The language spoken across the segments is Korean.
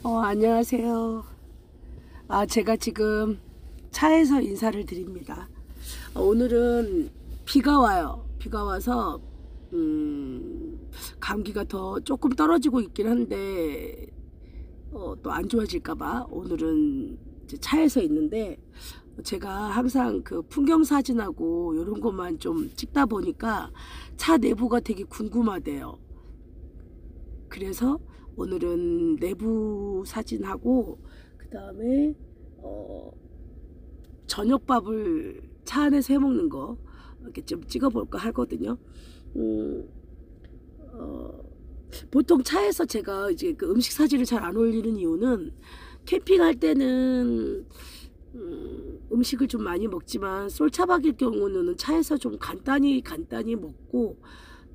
안녕하세요. 제가 지금 차에서 인사를 드립니다. 오늘은 비가 와요. 비가 와서 감기가 더 조금 떨어지고 있긴 한데 또 안 좋아질까봐 오늘은 이제 차에서 있는데, 제가 항상 그 풍경 사진하고 이런 것만 좀 찍다 보니까 차 내부가 되게 궁금하대요. 그래서 오늘은 내부 사진하고 그 다음에 저녁밥을 차 안에서 해먹는 거 이렇게 좀 찍어볼까 하거든요. 보통 차에서 제가 이제 그 음식 사진을 잘 안 올리는 이유는, 캠핑할 때는 음식을 좀 많이 먹지만 솔차박일 경우는 차에서 좀 간단히 먹고,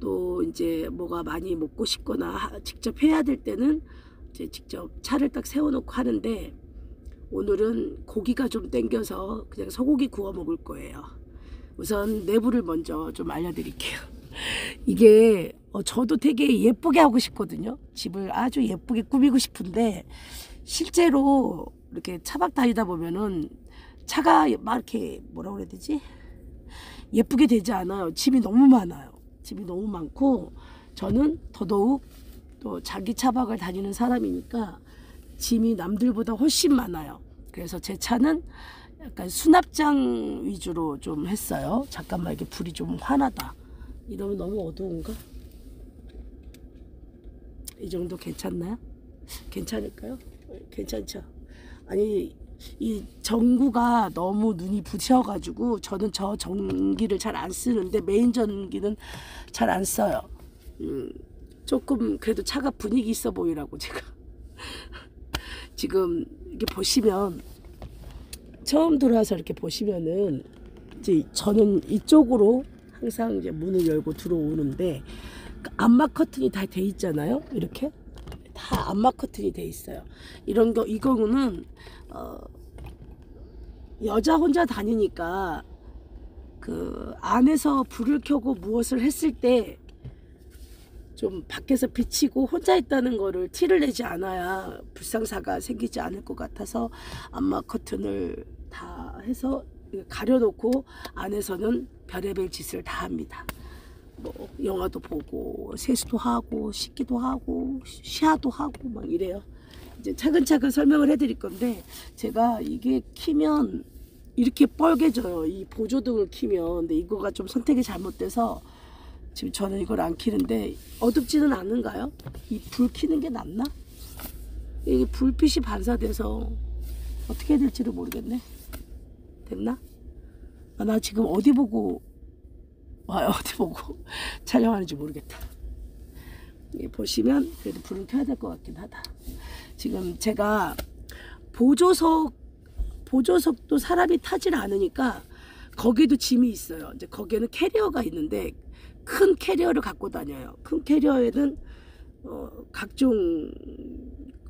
또 이제 뭐가 많이 먹고 싶거나 직접 해야 될 때는 이제 직접 차를 딱 세워놓고 하는데, 오늘은 고기가 좀 땡겨서 그냥 소고기 구워 먹을 거예요. 우선 내부를 먼저 좀 알려드릴게요. 이게 저도 되게 예쁘게 하고 싶거든요. 집을 아주 예쁘게 꾸미고 싶은데, 실제로 이렇게 차박 다니다 보면은 차가 막 이렇게 뭐라 그래야 되지? 예쁘게 되지 않아요. 짐이 너무 많아요. 짐이 너무 많고, 저는 더더욱 또 자기 차박을 다니는 사람이니까 짐이 남들보다 훨씬 많아요. 그래서 제 차는 약간 수납장 위주로 좀 했어요. 잠깐만, 이게 불이 좀 환하다. 이러면 너무 어두운가? 이 정도 괜찮나요? 괜찮을까요? 괜찮죠? 아니, 이 전구가 너무 눈이 부셔가지고 저는 저 전기를 잘 안 쓰는데, 메인 전기는 잘 안 써요. 조금 그래도 차가 분위기 있어 보이라고 제가 지금 이렇게 보시면, 처음 들어와서 이렇게 보시면은 이제 저는 이쪽으로 항상 이제 문을 열고 들어오는데, 암막 커튼이 다 돼 있잖아요. 이렇게 다 암막 커튼이 돼 있어요. 이런 거, 이 경우는 여자 혼자 다니니까 그 안에서 불을 켜고 무엇을 했을 때 좀 밖에서 비치고 혼자 있다는 거를 티를 내지 않아야 불상사가 생기지 않을 것 같아서 암막 커튼을 다 해서 가려놓고 안에서는 별의별 짓을 다 합니다. 뭐 영화도 보고 세수도 하고 씻기도 하고 쉬하도 하고 막 이래요. 이제 차근차근 설명을 해드릴 건데, 제가 이게 키면 이렇게 뻘개져요. 이 보조등을 키면. 근데 이거가 좀 선택이 잘못돼서 지금 저는 이걸 안 키는데, 어둡지는 않은가요? 이 불 키는 게 낫나? 이게 불빛이 반사돼서 어떻게 해야 될지를 모르겠네. 됐나? 나 지금 어디 보고 와요? 어디 보고 촬영하는지 모르겠다. 보시면 그래도 불을 켜야 될 것 같긴 하다. 지금 제가 보조석도 사람이 타질 않으니까 거기도 짐이 있어요. 이제 거기에는 캐리어가 있는데, 큰 캐리어를 갖고 다녀요. 큰 캐리어에는 각종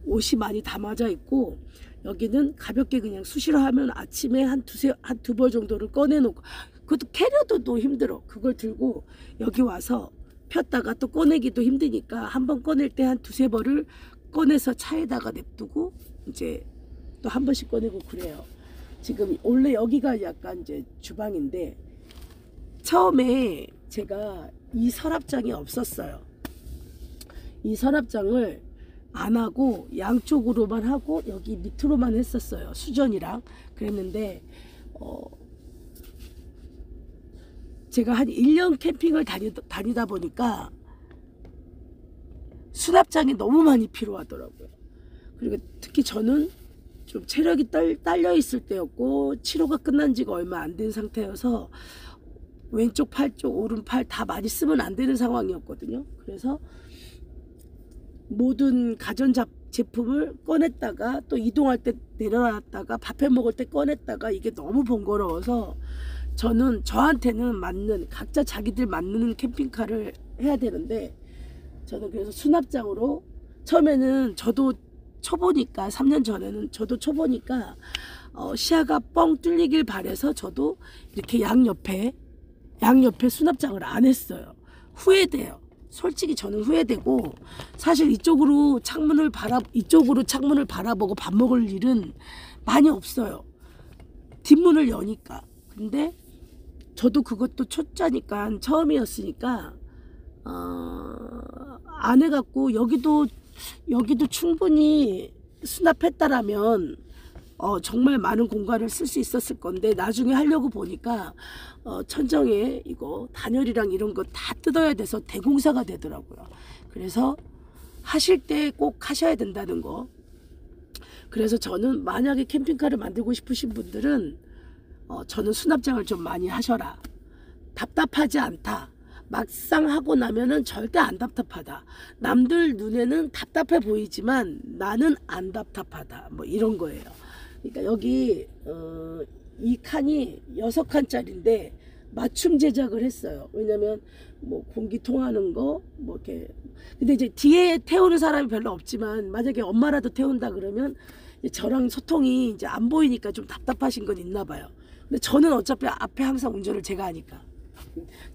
옷이 많이 담아져 있고, 여기는 가볍게 그냥 수시로 하면 아침에 한 두 벌 정도를 꺼내놓고, 그것도 캐리어도 또 힘들어. 그걸 들고 여기 와서 폈다가 또 꺼내기도 힘드니까 한 번 꺼낼 때 한 두세 벌을 꺼내서 차에다가 냅두고 이제 또 한 번씩 꺼내고 그래요. 지금 원래 여기가 약간 이제 주방인데, 처음에 제가 이 서랍장이 없었어요. 이 서랍장을 안 하고 양쪽으로만 하고 여기 밑으로만 했었어요. 수전이랑 그랬는데, 제가 한 1년 캠핑을 다니다 보니까 수납장이 너무 많이 필요하더라고요. 그리고 특히 저는 좀 체력이 딸려 있을 때였고, 치료가 끝난 지가 얼마 안 된 상태여서 왼쪽 팔 쪽 오른팔 다 많이 쓰면 안 되는 상황이었거든요. 그래서 모든 제품을 꺼냈다가 또 이동할 때 내려놨다가 밥해 먹을 때 꺼냈다가, 이게 너무 번거로워서 저는 저한테는 맞는, 각자 자기들 맞는 캠핑카를 해야 되는데, 저는 그래서 수납장으로, 처음에는 저도 초보니까, 3년 전에는 저도 초보니까 시야가 뻥 뚫리길 바래서 저도 이렇게 양옆에 수납장을 안 했어요. 후회돼요. 솔직히 저는 후회되고, 사실 이쪽으로 창문을 바라보고 밥 먹을 일은 많이 없어요. 뒷문을 여니까. 근데 저도 그것도 초짜니까, 처음이었으니까 안 해갖고, 여기도 충분히 수납했다라면 정말 많은 공간을 쓸 수 있었을 건데, 나중에 하려고 보니까 천정에 이거 단열이랑 이런 거 다 뜯어야 돼서 대공사가 되더라고요. 그래서 하실 때 꼭 하셔야 된다는 거. 그래서 저는 만약에 캠핑카를 만들고 싶으신 분들은 저는 수납장을 좀 많이 하셔라. 답답하지 않다. 막상 하고 나면은 절대 안 답답하다. 남들 눈에는 답답해 보이지만 나는 안 답답하다. 뭐 이런 거예요. 그러니까 여기 이 칸이 6칸짜리인데 맞춤 제작을 했어요. 왜냐면 뭐 공기 통하는 거 뭐 이렇게. 근데 이제 뒤에 태우는 사람이 별로 없지만, 만약에 엄마라도 태운다 그러면 저랑 소통이 이제 안 보이니까 좀 답답하신 건 있나 봐요. 근데 저는 어차피 앞에 항상 운전을 제가 하니까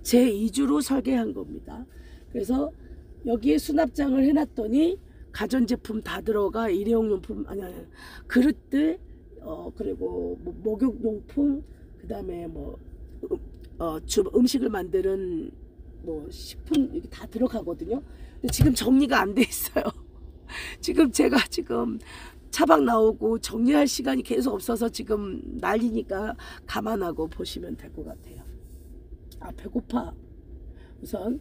제 2주로 설계한 겁니다. 그래서 여기에 수납장을 해놨더니 가전제품 다 들어가. 일회용용품, 아니 그릇들, 그리고 뭐 목욕용품, 그 다음에 뭐 음식을 만드는 뭐 식품, 이게 다 들어가거든요. 근데 지금 정리가 안 돼 있어요. 지금 제가 차박 나오고 정리할 시간이 계속 없어서 지금 난리니까 감안하고 보시면 될 것 같아요. 아, 배고파. 우선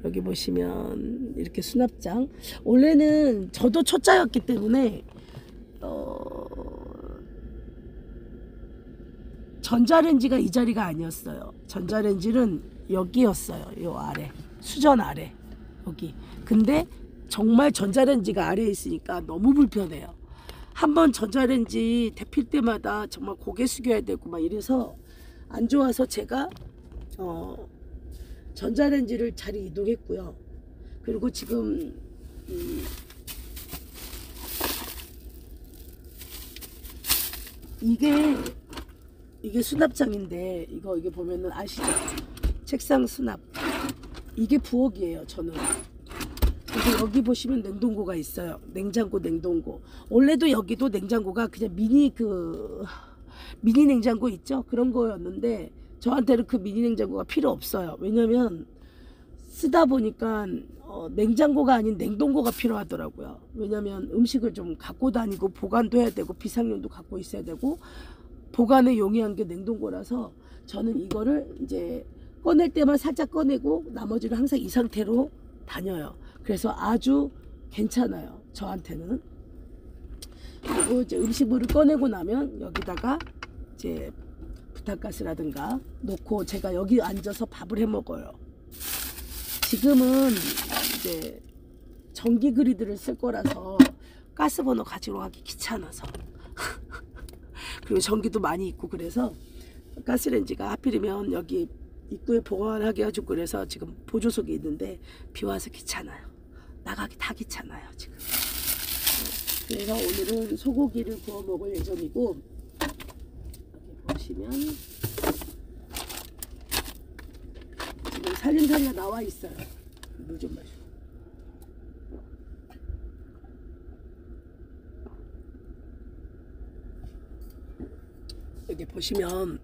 여기 보시면 이렇게 수납장. 원래는 저도 초짜였기 때문에 전자레인지가 이 자리가 아니었어요. 전자레인지는 여기였어요. 요 아래, 수전 아래, 여기. 근데 정말 전자레인지가 아래에 있으니까 너무 불편해요. 한번 전자레인지 데필 때마다 정말 고개 숙여야 되고 막 이래서 안 좋아서 제가 전자레인지를 자리 이동했고요. 그리고 지금 이게 수납장인데, 이게 보면은 아시죠? 책상 수납. 이게 부엌이에요, 저는. 근데 여기 보시면 냉동고가 있어요. 냉장고. 원래도 여기도 냉장고가 그냥 미니 냉장고 있죠? 그런 거였는데, 저한테는 그 미니 냉장고가 필요 없어요. 왜냐면 쓰다 보니까 냉장고가 아닌 냉동고가 필요하더라고요. 왜냐면 음식을 좀 갖고 다니고 보관도 해야 되고 비상용도 갖고 있어야 되고, 보관에 용이한 게 냉동고라서 저는 이거를 이제 꺼낼 때만 살짝 꺼내고 나머지는 항상 이 상태로 다녀요. 그래서 아주 괜찮아요, 저한테는. 그리고 이제 음식물을 꺼내고 나면 여기다가 이제 부탄가스라든가 놓고 제가 여기 앉아서 밥을 해 먹어요. 지금은 이제 전기 그리드를 쓸 거라서 가스버너 가지러 가기 귀찮아서 그리고 전기도 많이 있고, 그래서 가스레인지가 하필이면 여기 입구에 보관하게 해주고, 그래서 지금 보조석에 있는데 비 와서 귀찮아요. 나가기 다 귀찮아요 지금. 그래서 오늘은 소고기를 구워 먹을 예정이고, 여기 보시면 지금 살림살이가 나와 있어요. 물 좀 마시고. 여기 보시면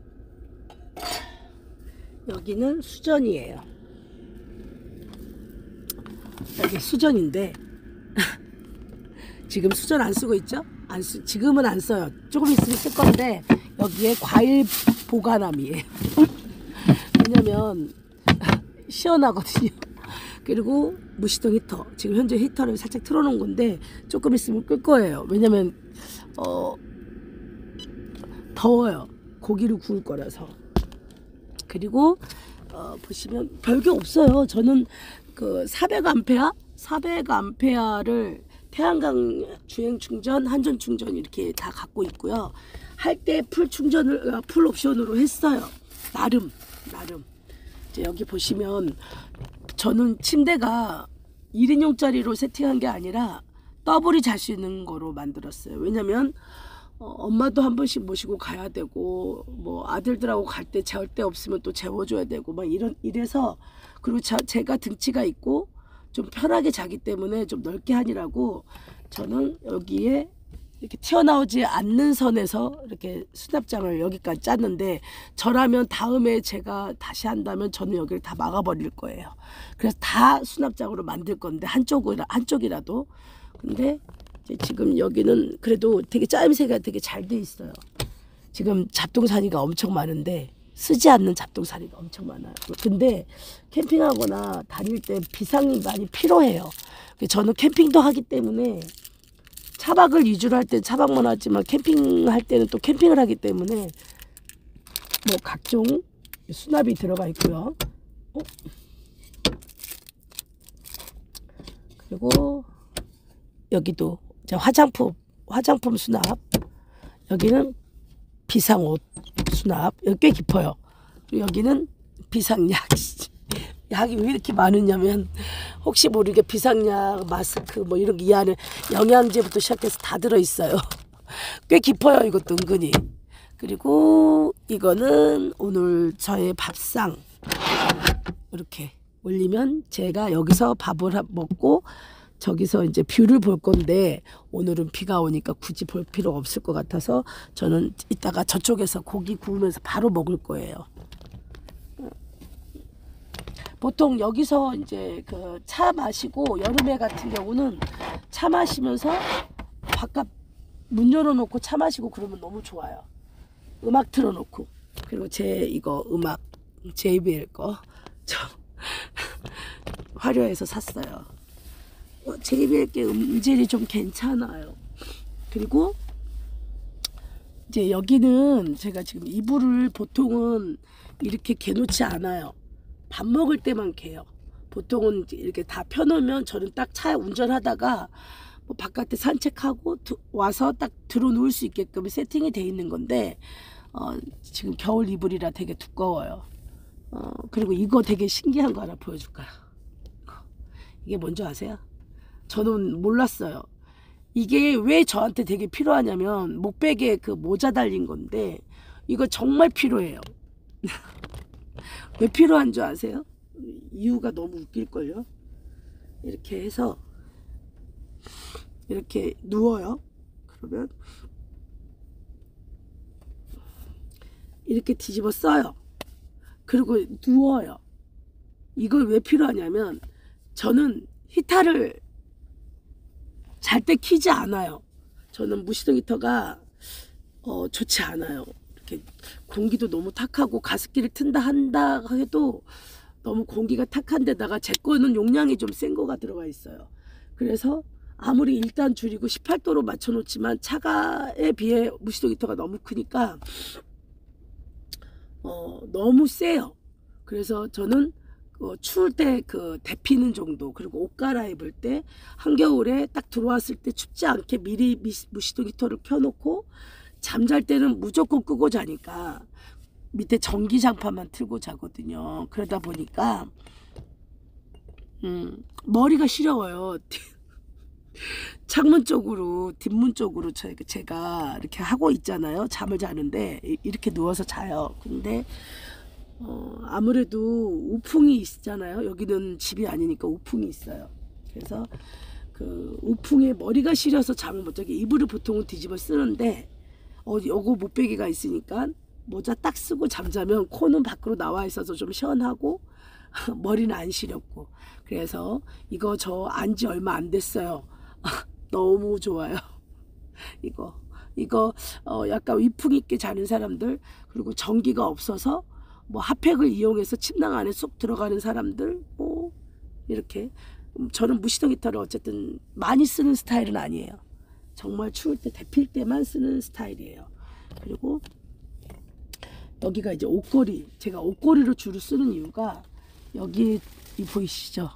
여기는 수전이에요. 여기 수전인데 지금 수전 안 쓰고 있죠? 지금은 안 써요. 조금 있으면 쓸 건데 여기에 과일 보관함이에요. 왜냐면 시원하거든요. 그리고 무시동 히터, 지금 현재 히터를 살짝 틀어놓은 건데 조금 있으면 끌 거예요. 왜냐면 더워요. 고기를 구울 거라서. 그리고 보시면 별게 없어요. 저는 그 400A를 태양광 주행 충전, 한전 충전 이렇게 다 갖고 있고요. 할 때 풀 충전을 풀 옵션으로 했어요. 나름. 이제 여기 보시면 저는 침대가 1인용짜리로 세팅한 게 아니라 더블이 잘 수 있는 거로 만들었어요. 왜냐면 엄마도 한 번씩 모시고 가야 되고 뭐 아들들하고 갈 때 재울 데 없으면 또 재워줘야 되고 막 이래서 그리고 제가 등치가 있고 좀 편하게 자기 때문에 좀 넓게 하니라고 저는 여기에 이렇게 튀어나오지 않는 선에서 이렇게 수납장을 여기까지 짰는데 저라면 다음에 제가 다시 한다면 저는 여기를 다 막아버릴 거예요. 그래서 다 수납장으로 만들 건데 한쪽이라도. 근데 이제 지금 여기는 그래도 되게 짜임새가 되게 잘 돼 있어요. 지금 잡동사니가 엄청 많은데 쓰지 않는 잡동사니가 엄청 많아요. 근데 캠핑하거나 다닐 때 비상이 많이 필요해요. 저는 캠핑도 하기 때문에 차박을 위주로 할 때는 차박만 하지만 캠핑할 때는 또 캠핑을 하기 때문에 뭐 각종 수납이 들어가 있고요. 그리고 여기도 화장품 수납, 여기는 비상옷 수납, 여기 꽤 깊어요. 그리고 여기는 비상약. 약이 왜 이렇게 많으냐면 혹시 모르게 비상약, 마스크 뭐 이런 게 이 안에 영양제부터 시작해서 다 들어있어요. 꽤 깊어요 이것도 은근히. 그리고 이거는 오늘 저의 밥상 이렇게 올리면 제가 여기서 밥을 먹고 저기서 이제 뷰를 볼 건데 오늘은 비가 오니까 굳이 볼 필요 없을 것 같아서 저는 이따가 저쪽에서 고기 구우면서 바로 먹을 거예요. 보통 여기서 이제 그 차 마시고 여름에 같은 경우는 차 마시면서 바깥 문 열어놓고 차 마시고 그러면 너무 좋아요. 음악 틀어놓고. 그리고 제 이거 음악 JBL 거 저 화려해서 샀어요. JBL 게 음질이 좀 괜찮아요. 그리고 이제 여기는 제가 지금 이불을 보통은 이렇게 개놓지 않아요. 밥 먹을 때만 개요. 보통은 이렇게 다 펴놓으면 저는 딱 차 운전하다가 뭐 바깥에 산책하고 와서 딱 들어 누울 수 있게끔 세팅이 돼 있는 건데 지금 겨울 이불이라 되게 두꺼워요. 그리고 이거 되게 신기한 거 하나 보여줄까요? 이게 뭔지 아세요? 저는 몰랐어요. 이게 왜 저한테 되게 필요하냐면 목베개에 그 모자 달린 건데 이거 정말 필요해요. 왜 필요한 줄 아세요? 이유가 너무 웃길걸요? 이렇게 해서 이렇게 누워요. 그러면 이렇게 뒤집어 써요. 그리고 누워요. 이걸 왜 필요하냐면 저는 히터를 잘 때 켜지 않아요. 저는 무시동 히터가 좋지 않아요. 이렇게 공기도 너무 탁하고 가습기를 튼다 한다 해도 너무 공기가 탁한 데다가 제 거는 용량이 좀 센 거가 들어가 있어요. 그래서 아무리 일단 줄이고 18도로 맞춰 놓지만 차가에 비해 무시동 히터가 너무 크니까 너무 세요. 그래서 저는 추울 때 그 데피는 정도, 그리고 옷 갈아입을 때 한겨울에 딱 들어왔을 때 춥지 않게 미리 무시동 히터를 켜놓고 잠잘 때는 무조건 끄고 자니까 밑에 전기장판만 틀고 자거든요. 그러다 보니까 머리가 시려워요. 창문 쪽으로 뒷문 쪽으로 제가 이렇게 하고 있잖아요. 잠을 자는데 이렇게 누워서 자요. 근데 아무래도 우풍이 있잖아요. 여기는 집이 아니니까 우풍이 있어요. 그래서 그 우풍에 머리가 시려서 잠을 못 자게 이불을 보통은 뒤집어 쓰는데 요거 못베개가 있으니까 모자 딱 쓰고 잠자면 코는 밖으로 나와 있어서 좀 시원하고 머리는 안 시렵고. 그래서 이거 저 안지 얼마 안 됐어요. 너무 좋아요. 이거 약간 위풍 있게 자는 사람들, 그리고 전기가 없어서 뭐 핫팩을 이용해서 침낭 안에 쏙 들어가는 사람들, 뭐 이렇게. 저는 무시동 히터를 어쨌든 많이 쓰는 스타일은 아니에요. 정말 추울 때 데필 때만 쓰는 스타일이에요. 그리고 여기가 이제 옷걸이, 제가 옷걸이로 주로 쓰는 이유가 여기 보이시죠?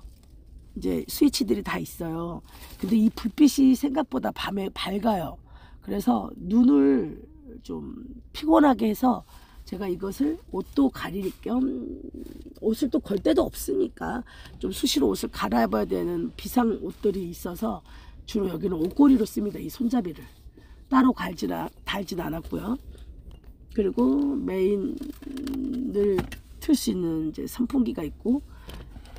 이제 스위치들이 다 있어요. 근데 이 불빛이 생각보다 밤에 밝아요. 그래서 눈을 좀 피곤하게 해서 제가 이것을 옷도 가릴 겸, 옷을 또 걸 데도 없으니까 좀 수시로 옷을 갈아입어야 되는 비상 옷들이 있어서 주로 여기는 옷걸이로 씁니다. 이 손잡이를. 따로 달진 않았고요. 그리고 메인을 틀 수 있는 이제 선풍기가 있고,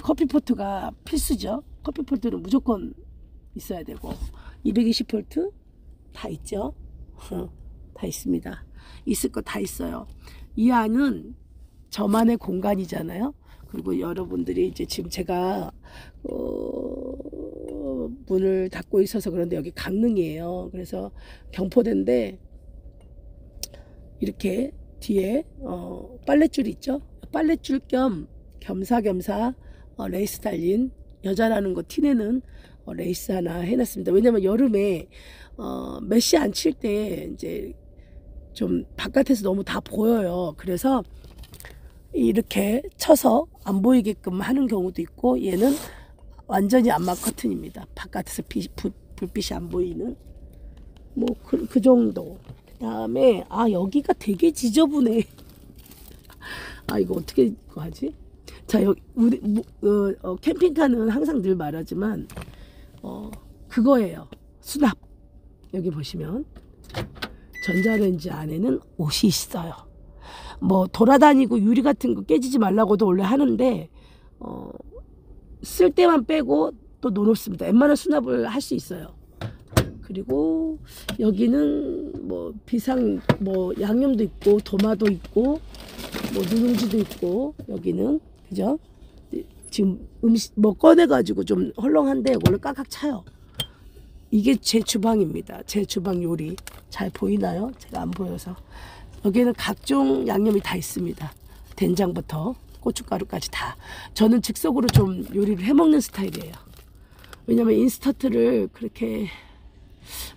커피포트가 필수죠. 커피포트는 무조건 있어야 되고, 220V 다 있죠. 다 있습니다. 있을 거 다 있어요. 이 안은 저만의 공간이잖아요. 그리고 여러분들이 이제 지금 제가 문을 닫고 있어서 그런데 여기 강릉이에요. 그래서 경포대인데 이렇게 뒤에 빨랫줄 있죠. 빨랫줄 겸 겸사겸사 레이스 달린, 여자라는 거 티내는 레이스 하나 해놨습니다. 왜냐면 여름에 메쉬 안 칠 때 이제 좀 바깥에서 너무 다 보여요. 그래서 이렇게 쳐서 안 보이게끔 하는 경우도 있고, 얘는 완전히 암막 커튼입니다. 바깥에서 불빛이 안 보이는 뭐 그 정도. 그 다음에 여기가 되게 지저분해. 이거 어떻게 하지? 자, 여기 우리 캠핑카는 항상 늘 말하지만 그거예요. 수납. 여기 보시면 전자레인지 안에는 옷이 있어요. 뭐 돌아다니고 유리 같은 거 깨지지 말라고도 원래 하는데 쓸 때만 빼고 또 넣어놓습니다. 웬만한 수납을 할 수 있어요. 그리고 여기는 뭐 비상 뭐 양념도 있고 도마도 있고 뭐 누룽지도 있고, 여기는 그죠? 지금 음식 뭐 꺼내가지고 좀 헐렁한데 이걸로 깍깍 차요. 이게 제 주방입니다. 제 주방 요리 잘 보이나요? 제가 안 보여서. 여기에는 각종 양념이 다 있습니다. 된장부터 고춧가루까지 다. 저는 즉석으로 좀 요리를 해먹는 스타일이에요. 왜냐면 인스턴트를 그렇게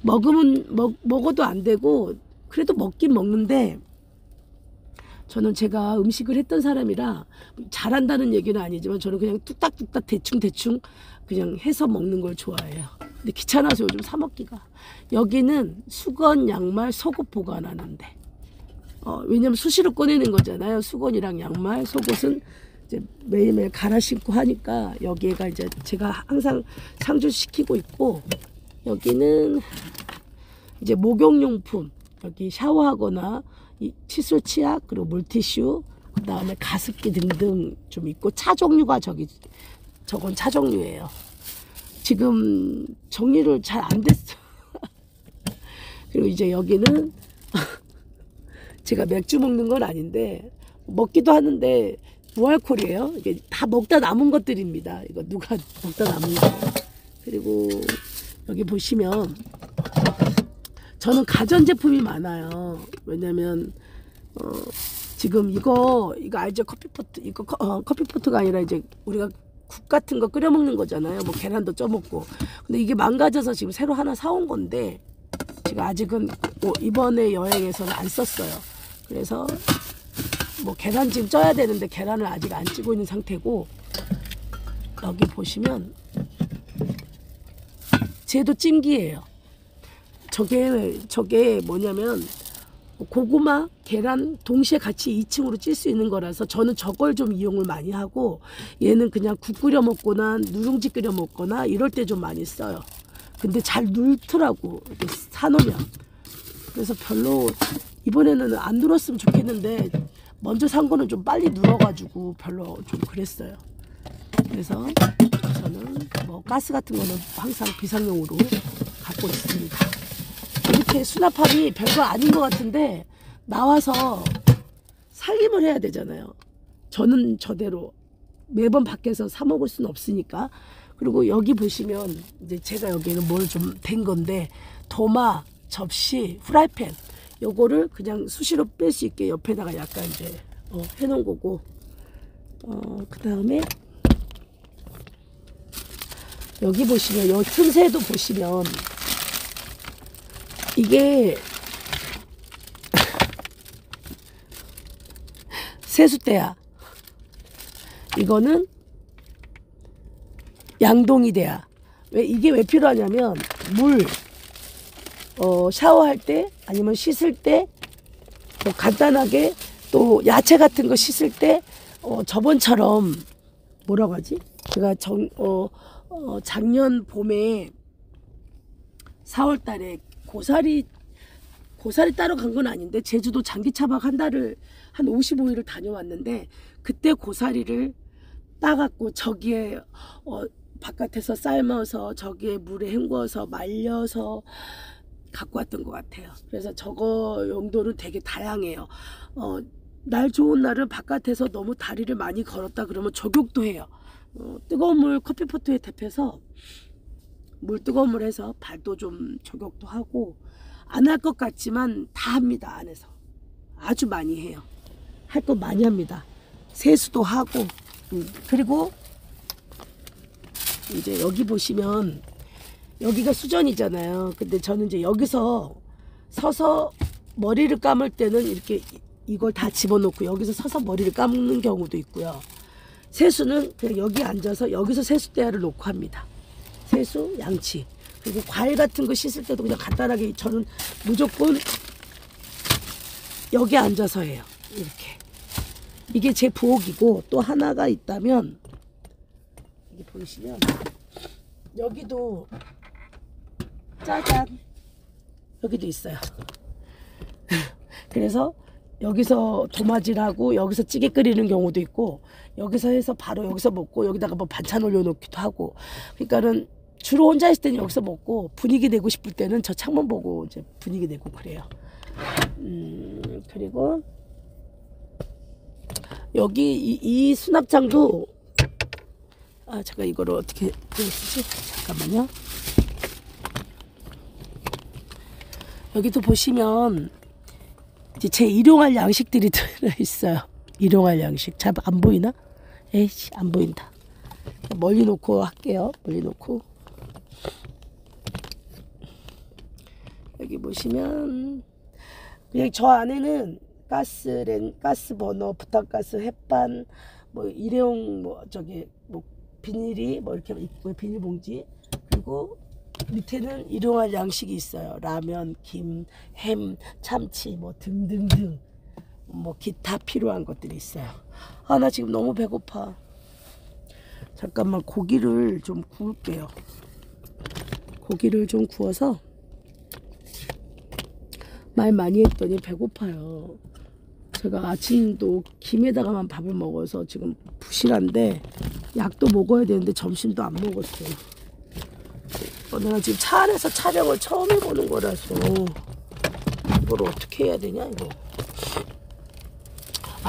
먹어도 안 되고, 그래도 먹긴 먹는데, 저는 제가 음식을 했던 사람이라 잘한다는 얘기는 아니지만 저는 그냥 뚝딱뚝딱 대충 그냥 해서 먹는 걸 좋아해요. 근데 귀찮아서 요즘 사 먹기가. 여기는 수건, 양말, 속옷 보관하는데, 왜냐면 수시로 꺼내는 거잖아요. 수건이랑 양말, 속옷은 이제 매일매일 갈아 신고 하니까 여기가 이제 제가 항상 상주시키고 있고, 여기는 이제 목욕용품, 여기 샤워하거나 칫솔, 치약, 그리고 물티슈, 그 다음에 가습기 등등 좀 있고, 차 종류가 저건 차 종류예요. 지금 정리를 잘 안 됐어. 그리고 이제 여기는 제가 맥주 먹는 건 아닌데 먹기도 하는데 무알콜이에요. 이게 다 먹다 남은 것들입니다. 이거 누가 먹다 남은 거. 그리고 여기 보시면 저는 가전제품이 많아요. 왜냐면 지금 이거 알죠? 커피포트. 이거 커피포트가 아니라 이제 우리가 국 같은 거 끓여 먹는 거잖아요. 뭐 계란도 쪄 먹고. 근데 이게 망가져서 지금 새로 하나 사온 건데 제가 아직은 이번에 여행에서는 안 썼어요. 그래서 뭐 계란 지금 쪄야 되는데 계란을 아직 안 찌고 있는 상태고, 여기 보시면 쟤도 찜기예요. 저게 뭐냐면 고구마, 계란 동시에 같이 2층으로 찔 수 있는 거라서 저는 저걸 좀 이용을 많이 하고, 얘는 그냥 국 끓여 먹거나 누룽지 끓여 먹거나 이럴 때 좀 많이 써요. 근데 잘 눌더라고, 이렇게 사놓으면. 그래서 별로 이번에는 안 눌었으면 좋겠는데 먼저 산 거는 좀 빨리 눌어가지고 별로 좀 그랬어요. 그래서 저는 뭐 가스 같은 거는 항상 비상용으로 갖고 있습니다. 이렇게 수납함이 별거 아닌 것 같은데 나와서 살림을 해야 되잖아요. 저는 저대로 매번 밖에서 사 먹을 수는 없으니까. 그리고 여기 보시면 이제 제가 여기는 뭘 좀 된 건데, 도마, 접시, 후라이팬, 요거를 그냥 수시로 뺄 수 있게 옆에다가 약간 이제 해놓은 거고, 그 다음에 여기 보시면 요 틈새도 보시면 이게 세숫대야. 이거는 양동이 대야. 이게 왜 필요하냐면 물 샤워할 때 아니면 씻을 때 뭐 간단하게 또 야채 같은 거 씻을 때 저번처럼 뭐라고 하지? 제가 작년 봄에 4월 달에 고사리 고사리 따러 간 건 아닌데 제주도 장기 차박 한 달을 한 55일을 다녀왔는데 그때 고사리를 따갖고 저기에 바깥에서 삶아서 저기에 물에 헹궈서 말려서 갖고 왔던 것 같아요. 그래서 저거 용도는 되게 다양해요. 날 좋은 날은 바깥에서 너무 다리를 많이 걸었다 그러면 저격도 해요. 뜨거운 물 커피포트에 데펴서 뜨거운 물 해서 발도 좀 저격도 하고 안 할 것 같지만 다 합니다. 안에서 아주 많이 해요. 할 거 많이 합니다. 세수도 하고 그리고 이제 여기 보시면 여기가 수전이잖아요. 근데 저는 이제 여기서 서서 머리를 감을 때는 이렇게 이걸 다 집어넣고 여기서 서서 머리를 감는 경우도 있고요. 세수는 그냥 여기 앉아서 여기서 세수대야를 놓고 합니다. 세수, 양치. 그리고 과일 같은 거 씻을 때도 그냥 간단하게 저는 무조건 여기 앉아서 해요. 이렇게. 이게 제 부엌이고 또 하나가 있다면 여기 보시면 여기도 짜잔 여기도 있어요. 그래서 여기서 도마질하고 여기서 찌개 끓이는 경우도 있고 여기서 해서 바로 여기서 먹고 여기다가 뭐 반찬 올려놓기도 하고 그러니까는 주로 혼자 있을 때는 여기서 먹고 분위기 내고 싶을 때는 저 창문 보고 이제 분위기 내고 그래요. 그리고 여기 이 수납장도 잠깐 이거를 어떻게 쓰지? 잠깐만요. 여기도 보시면 이제 제 일용할 양식들이 들어있어요. 일용할 양식. 잘 안 보이나? 에이씨 안 보인다. 멀리 놓고 할게요. 멀리 놓고. 여기 보시면 그냥 저 안에는 가스 버너, 부탄가스, 햇반, 뭐 일회용 뭐 저기 뭐 비닐이 뭐 이렇게 있고 비닐봉지 그리고 밑에는 일용할 양식이 있어요. 라면, 김, 햄, 참치 뭐 등등등 뭐 기타 필요한 것들이 있어요. 나 지금 너무 배고파. 잠깐만 고기를 좀 구울게요. 고기를 좀 구워서 말 많이 했더니 배고파요. 제가 아침도 김에다가만 밥을 먹어서 지금 부실한데 약도 먹어야 되는데 점심도 안 먹었어요. 내가 지금 차 안에서 촬영을 처음 해보는 거라서 이걸 어떻게 해야 되냐 이거.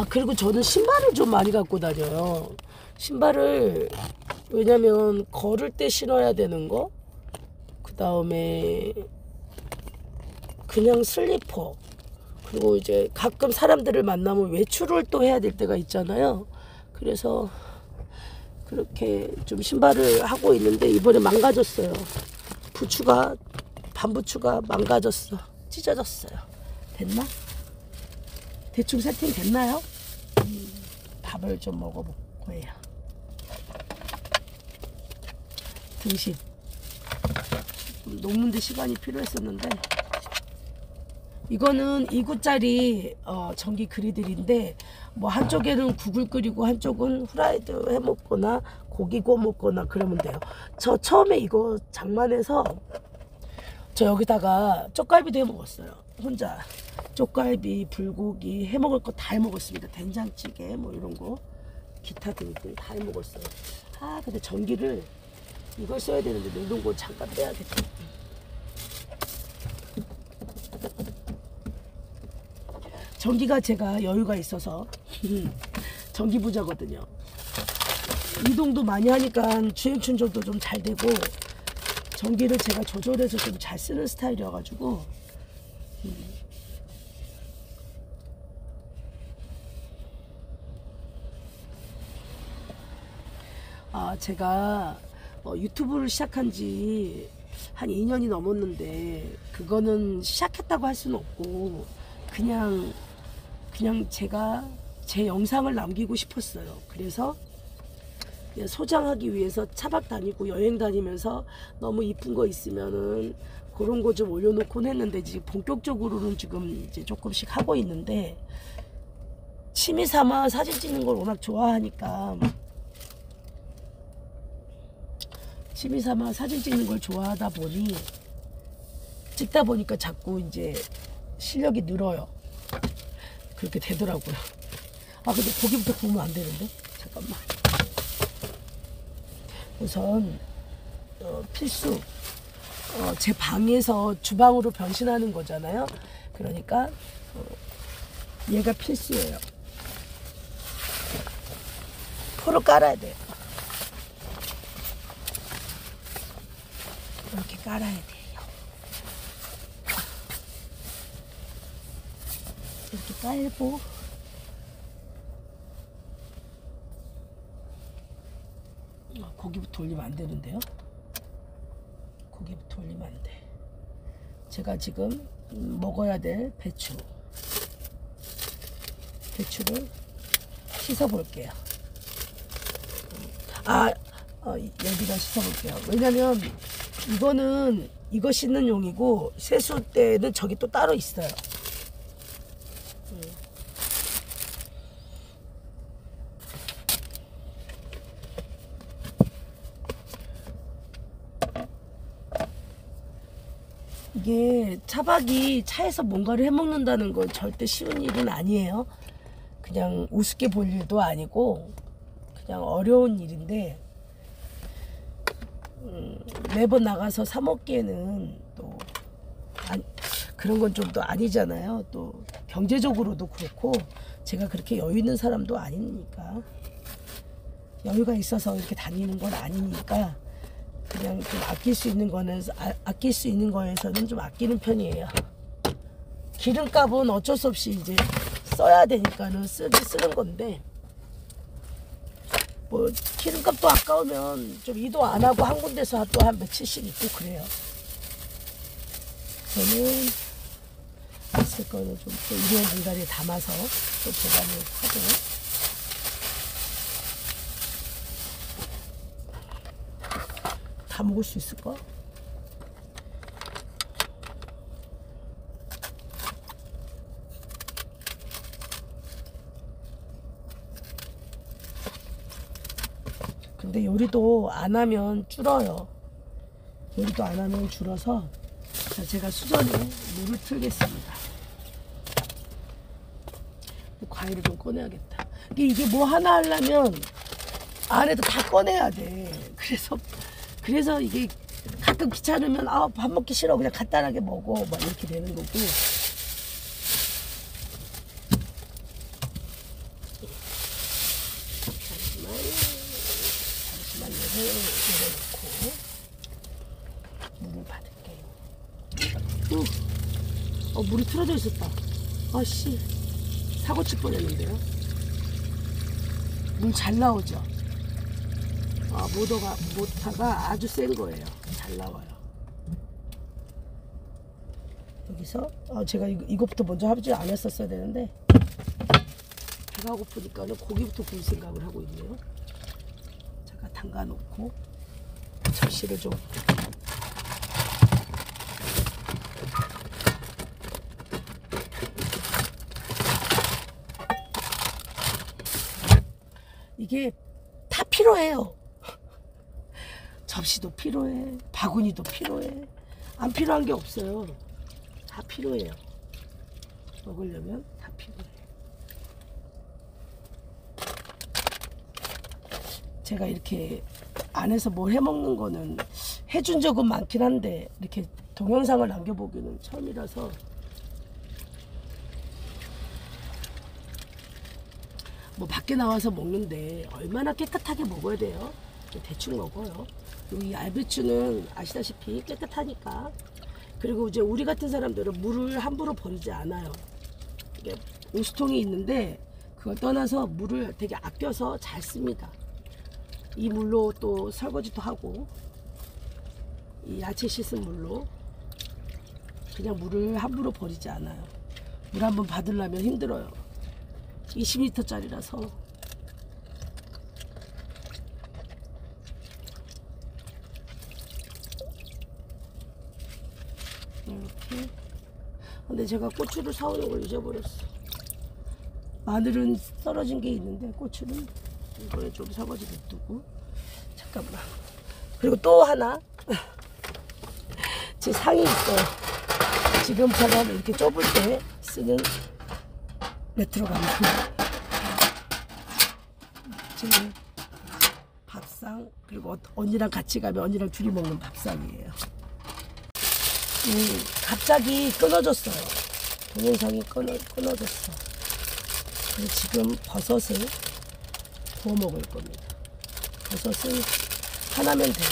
그리고 저는 신발을 좀 많이 갖고 다녀요. 신발을 왜냐면 걸을 때 신어야 되는 거, 그 다음에 그냥 슬리퍼, 그리고 이제 가끔 사람들을 만나면 외출을 또 해야 될 때가 있잖아요. 그래서 그렇게 좀 신발을 하고 있는데 이번에 망가졌어요. 반부추가 망가졌어. 찢어졌어요. 됐나? 대충 세팅 됐나요? 밥을 좀 먹어볼 거예요. 등심. 녹는데 시간이 필요했었는데 이거는 2구짜리 전기 그리들인데 뭐 한쪽에는 국을 끓이고 한쪽은 후라이드 해먹거나 고기 구워 먹거나 그러면 돼요. 저 처음에 이거 장만해서 저 여기다가 쪽갈비도 해먹었어요. 혼자 쪽갈비, 불고기 해먹을 거 다 해먹었습니다. 된장찌개 뭐 이런 거 기타 등등 다 해먹었어요. 근데 전기를 이걸 써야 되는데 냉동고 잠깐 빼야겠다. 전기가 제가 여유가 있어서 전기 부자거든요. 이동도 많이 하니까 주행 충전도 좀 잘 되고 전기를 제가 조절해서 좀 잘 쓰는 스타일이어가지고 제가 유튜브를 시작한 지 한 2년이 넘었는데 그거는 시작했다고 할 수는 없고 그냥 제가 제 영상을 남기고 싶었어요. 그래서 그냥 소장하기 위해서 차박 다니고 여행 다니면서 너무 이쁜 거 있으면은 그런 거 좀 올려놓곤 했는데 지금 본격적으로는 지금 이제 조금씩 하고 있는데 취미 삼아 사진 찍는 걸 워낙 좋아하니까 취미 삼아 사진 찍는 걸 좋아하다 보니 찍다 보니까 자꾸 이제 실력이 늘어요. 그렇게 되더라고요. 아 근데 고기부터 구우면 안 되는데? 잠깐만. 우선 필수 제 방에서 주방으로 변신하는 거잖아요. 그러니까 얘가 필수예요. 포를 깔아야 돼요. 이렇게 깔아야 돼요. 이렇게 깔고 고기부터 올리면 안 되는데요. 고기부터 올리면 안 돼. 제가 지금 먹어야 될 배추를 씻어 볼게요. 여기다 씻어 볼게요. 왜냐면 이거 씻는 용이고 세수대는 저기 또 따로 있어요. 이게 차박이 차에서 뭔가를 해먹는다는 건 절대 쉬운 일은 아니에요. 그냥 우습게 볼 일도 아니고 그냥 어려운 일인데 매번 나가서 사 먹기에는 또 그런 건 좀 또 아니잖아요. 또 경제적으로도 그렇고 제가 그렇게 여유 있는 사람도 아니니까 여유가 있어서 이렇게 다니는 건 아니니까 그냥 좀 아낄 수 있는 거에서는 좀 아끼는 편이에요. 기름값은 어쩔 수 없이 이제 써야 되니까는 쓰는 건데 뭐 기름값도 아까우면 좀 이도 안 하고 한 군데서 또 한 며칠씩 있고 그래요. 저는 있을 거는 좀 또 일회용 분갈이에 담아서 또 보관을 하고. 다 먹을 수 있을까? 근데 요리도 안 하면 줄어요. 요리도 안 하면 줄어서 제가 수전에 물을 틀겠습니다. 과일을 좀 꺼내야겠다. 이게 뭐 하나 하려면 안에도 다 꺼내야 돼. 그래서 이게 가끔 귀찮으면 밥 먹기 싫어 그냥 간단하게 먹어 막 이렇게 되는 거고. 잠시만 얘를 내려놓고 물을 받을게요. 물이 틀어져 있었다. 아씨 사고 칠 뻔했는데요. 물 잘 나오죠. 모터가 아주 센 거예요. 잘 나와요. 여기서 제가 이것부터 먼저 하지 않았었어야 되는데 배가 고프니까는 고기부터 구울 생각을 하고 있네요. 제가 담가 놓고 접시를 좀 이게 다 필요해요. 접시도 필요해, 바구니도 필요해. 안 필요한 게 없어요. 다 필요해요. 먹으려면 다 필요해. 제가 이렇게 안에서 뭘 해먹는 거는 해준 적은 많긴 한데 이렇게 동영상을 남겨보기는 처음이라서 뭐 밖에 나와서 먹는데 얼마나 깨끗하게 먹어야 돼요? 대충 먹어요. 이 알배추는 아시다시피 깨끗하니까. 그리고 이제 우리 같은 사람들은 물을 함부로 버리지 않아요. 이게 온수통이 있는데 그걸 떠나서 물을 되게 아껴서 잘 씁니다. 이 물로 또 설거지도 하고 이 야채 씻은 물로 그냥 물을 함부로 버리지 않아요. 물 한번 받으려면 힘들어요. 20리터짜리라서. 이렇게. 근데 제가 고추를 사오는 걸 잊어버렸어. 마늘은 떨어진 게 있는데 고추는 이번에 좀 설거지 냅두고. 잠깐만. 그리고 또 하나 제 상이 있어요. 지금처럼 이렇게 좁을 때 쓰는 레트로 가방. 지금 밥상, 그리고 언니랑 같이 가면 언니랑 둘이 먹는 밥상이에요. 갑자기 끊어졌어요. 동영상이 끊어졌어. 그래서 지금 버섯을 구워 먹을 겁니다. 버섯은 하나면 돼요.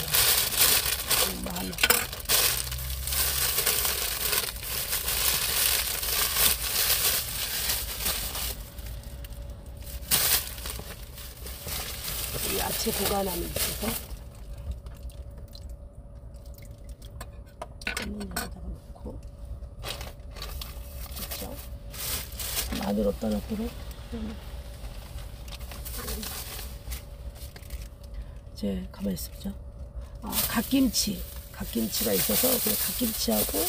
하나. 야채 보관함에 있어서 여기다가 넣고, 그렇죠? 마늘 어디다 놨더라? 이제 가만히 있어보자. 갓김치가 있어서 그냥 갓김치하고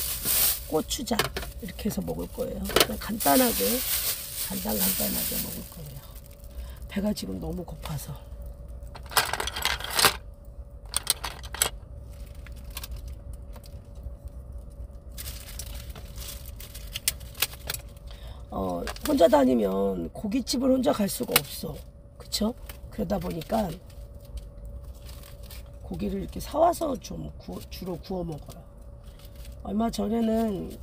고추장 이렇게 해서 먹을 거예요. 그냥 간단하게 먹을 거예요. 배가 지금 너무 고파서. 혼자 다니면 고깃집을 혼자 갈 수가 없어. 그쵸? 그러다 보니까 고기를 이렇게 사와서 좀 주로 구워 먹어요. 얼마 전에는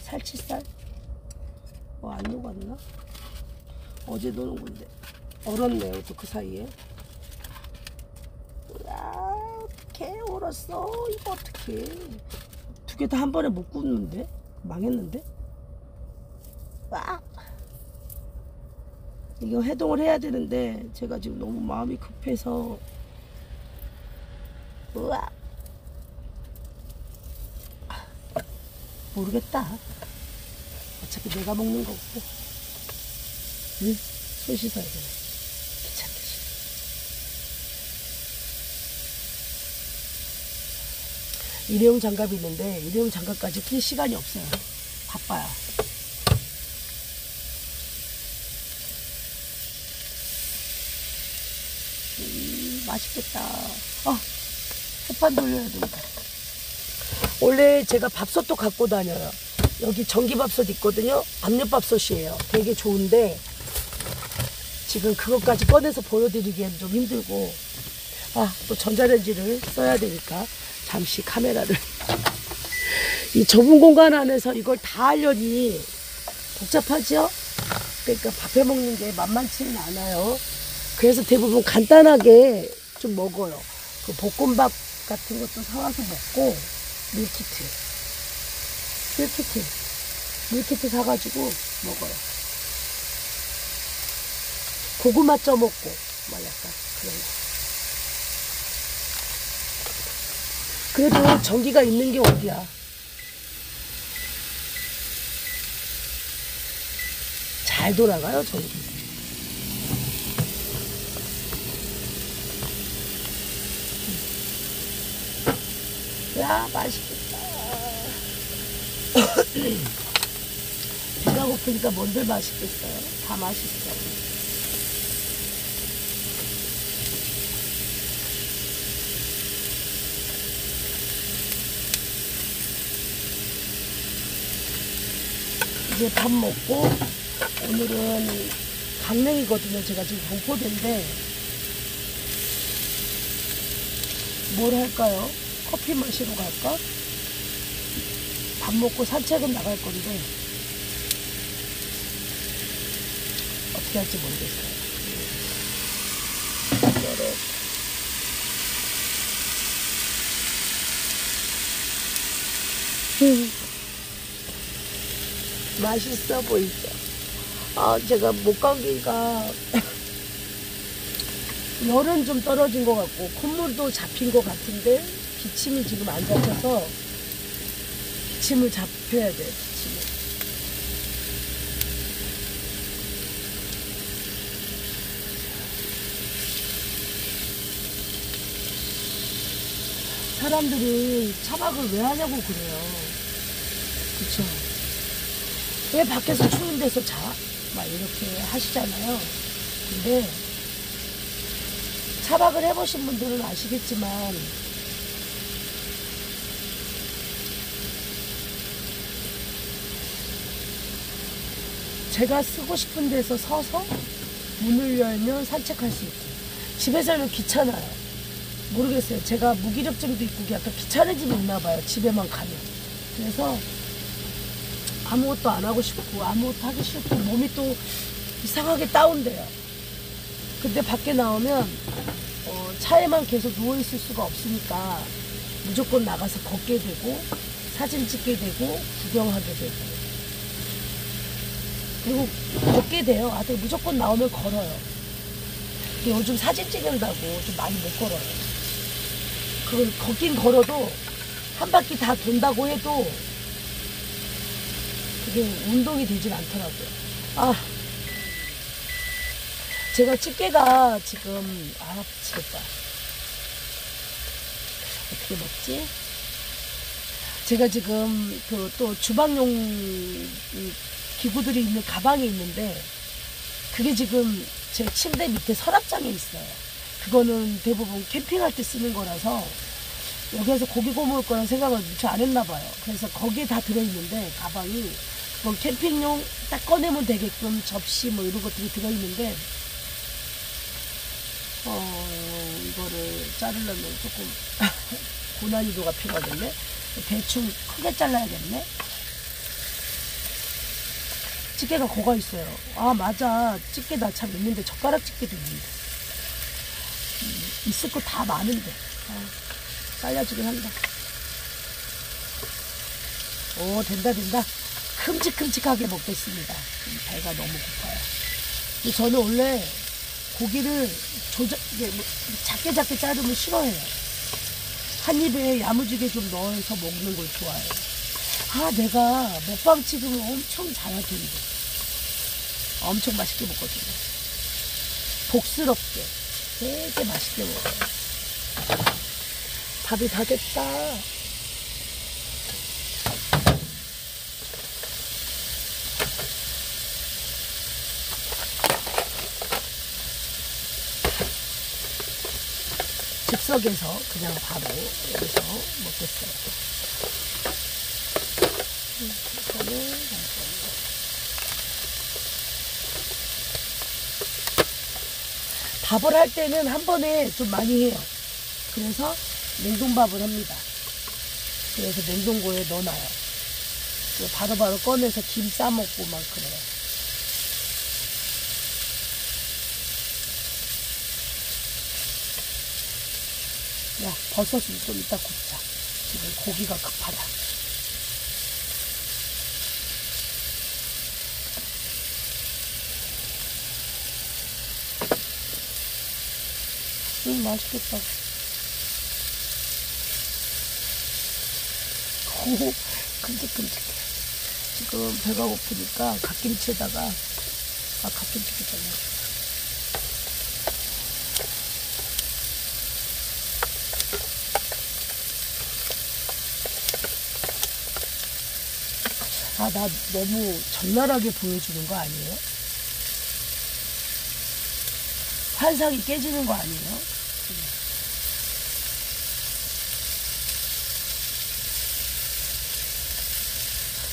살치살? 안 녹았나? 어제 넣은 건데 얼었네요. 또 그 사이에. 어떡해, 얼었어. 이거 어떡해. 두 개 다 한 번에 못 굽는데? 망했는데? 이거 해동을 해야 되는데 제가 지금 너무 마음이 급해서. 모르겠다. 어차피 내가 먹는 거고. 손 씻어야 되네. 귀찮듯이. 일회용 장갑이 있는데 일회용 장갑까지 낄 시간이 없어요. 바빠요. 맛있겠다. 햇반 돌려야 된다. 원래 제가 밥솥도 갖고 다녀요. 여기 전기밥솥 있거든요. 압력밥솥이에요. 되게 좋은데 지금 그것까지 꺼내서 보여드리기엔 좀 힘들고, 또 전자레인지를 써야 되니까 잠시 카메라를 이 좁은 공간 안에서 이걸 다 하려니 복잡하죠? 그러니까 밥해 먹는 게 만만치는 않아요. 그래서 대부분 간단하게 좀 먹어요. 그 볶음밥 같은 것도 사와서 먹고, 밀키트 사가지고 먹어요. 고구마 쪄 먹고 막 약간 그런 거. 그래도 전기가 있는 게 어디야. 잘 돌아가요, 전기. 야, 맛있겠다. 배가 고프니까 뭔들 맛있겠어요. 다 맛있어. 이제 밥 먹고, 오늘은 강릉이거든요. 제가 지금 경포대인데 뭘 할까요? 커피 마시러 갈까? 밥 먹고 산책은 나갈 건데 어떻게 할지 모르겠어요. 맛있어 보이죠? 제가 목감기가 열은 좀 떨어진 것 같고 콧물도 잡힌 것 같은데 기침이 지금 안 잡혀서 기침을 잡혀야 돼. 기침을. 사람들이 차박을 왜 하냐고 그래요. 그쵸? 왜 밖에서 추운 데서 자? 막 이렇게 하시잖아요. 근데 차박을 해보신 분들은 아시겠지만 제가 쓰고 싶은 데서 서서 문을 열면 산책할 수 있고, 집에서 하면 귀찮아요. 모르겠어요. 제가 무기력증도 있고 약간 귀찮아짐이 있나 봐요. 집에만 가면. 그래서 아무것도 안 하고 싶고 아무것도 하기 싫고 몸이 또 이상하게 다운돼요. 근데 밖에 나오면 차에만 계속 누워있을 수가 없으니까 무조건 나가서 걷게 되고 사진 찍게 되고 구경하게 되고, 그리고 걷게 돼요. 아들 무조건 나오면 걸어요. 근데 요즘 사진 찍는다고 좀 많이 못 걸어요. 그걸 걷긴 걸어도 한 바퀴 다 돈다고 해도 그게 운동이 되진 않더라고요. 아, 제가 집게가 지금 미치겠다. 어떻게 먹지? 제가 지금 그 또 주방용 기구들이 있는 가방이 있는데, 그게 지금 제 침대 밑에 서랍장에 있어요. 그거는 대부분 캠핑할 때 쓰는 거라서 여기에서 고기 구워 먹을 거란 생각을 미처 안 했나 봐요. 그래서 거기에 다 들어있는데, 가방이 그건 캠핑용 딱 꺼내면 되게끔 접시 뭐 이런 것들이 들어있는데, 이거를 자르려면 조금 고난이도가 필요하겠네. 대충 크게 잘라야겠네. 집게가 고가 있어요. 아, 맞아. 집게 나 참 있는데, 젓가락 집게도 있는데. 있을 거 다 많은데. 잘라주긴 한다. 오, 된다. 큼직큼직하게 먹겠습니다. 배가 너무 고파요. 근데 저는 원래 고기를 작게 자르면 싫어해요. 한 입에 야무지게 좀 넣어서 먹는 걸 좋아해요. 아, 내가 먹방 찍으면 엄청 잘할 텐데. 엄청 맛있게 먹거든요. 복스럽게 되게 맛있게 먹어요. 밥이 다 됐다. 즉석에서 그냥 바로 여기서 먹겠어요. 밥을 할 때는 한 번에 좀 많이 해요. 그래서 냉동밥을 합니다. 그래서 냉동고에 넣어놔요. 바로바로 꺼내서 김 싸먹고 막 그래요. 야, 버섯을 좀 이따 굽자. 지금 고기가 급하다. 맛있겠다. 오, 큼직큼직해. 지금 배가 고프니까 갓김치에다가, 갓김치 있잖아. 나 너무 적나라하게 보여주는 거 아니에요? 환상이 깨지는 거 아니에요?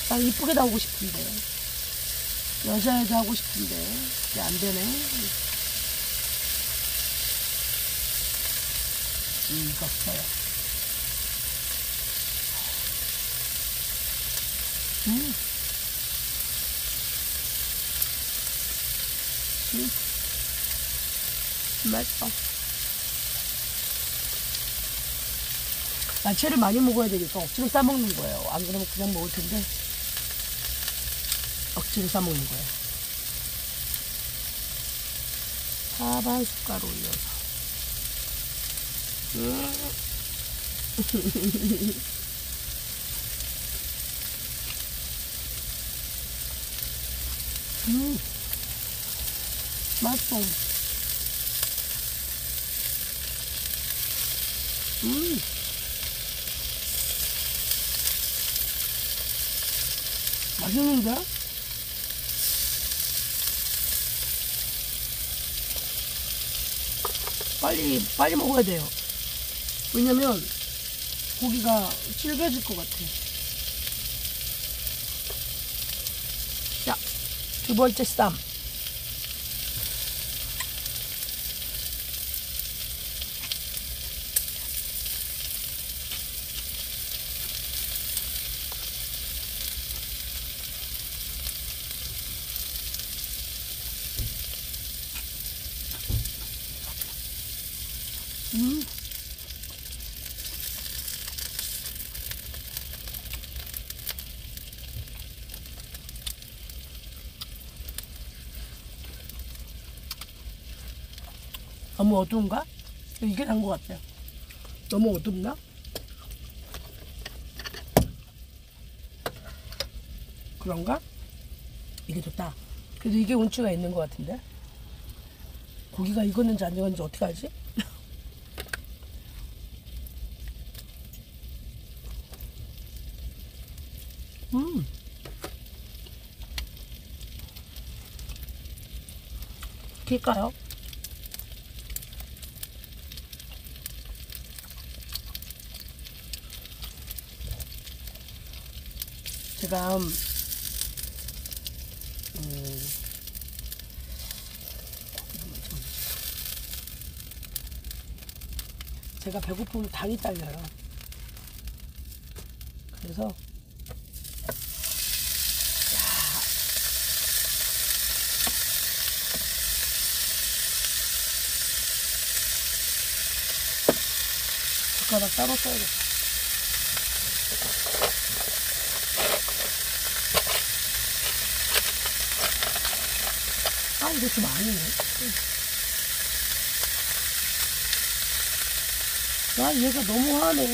나 이쁘게 나오고 싶은데, 여자애도 하고 싶은데 그게 안 되네. 익었어요. 맛있어. 야채를 많이 먹어야 되니까 억지로 싸먹는 거예요. 안 그러면 그냥 먹을 텐데 억지로 싸먹는 거예요. 밥 한 숟갈 올려서. 맛있어. 맛있는데? 빨리 먹어야 돼요. 왜냐면 고기가 질겨질 것 같아. 자, 두 번째 쌈. 너무 어두운가? 이게 난 것 같아요. 너무 어둡나? 그런가? 이게 좋다. 그래도 이게 운치가 있는 것 같은데? 고기가 익었는지 안 익었는지 어떻게 알지? 킬까요? 제가 제가 배고프면 당이 딸려요. 그래서 젓가락 따로 써야겠다. 아, 이거 좀 아니네. 아, 얘가 너무 화내.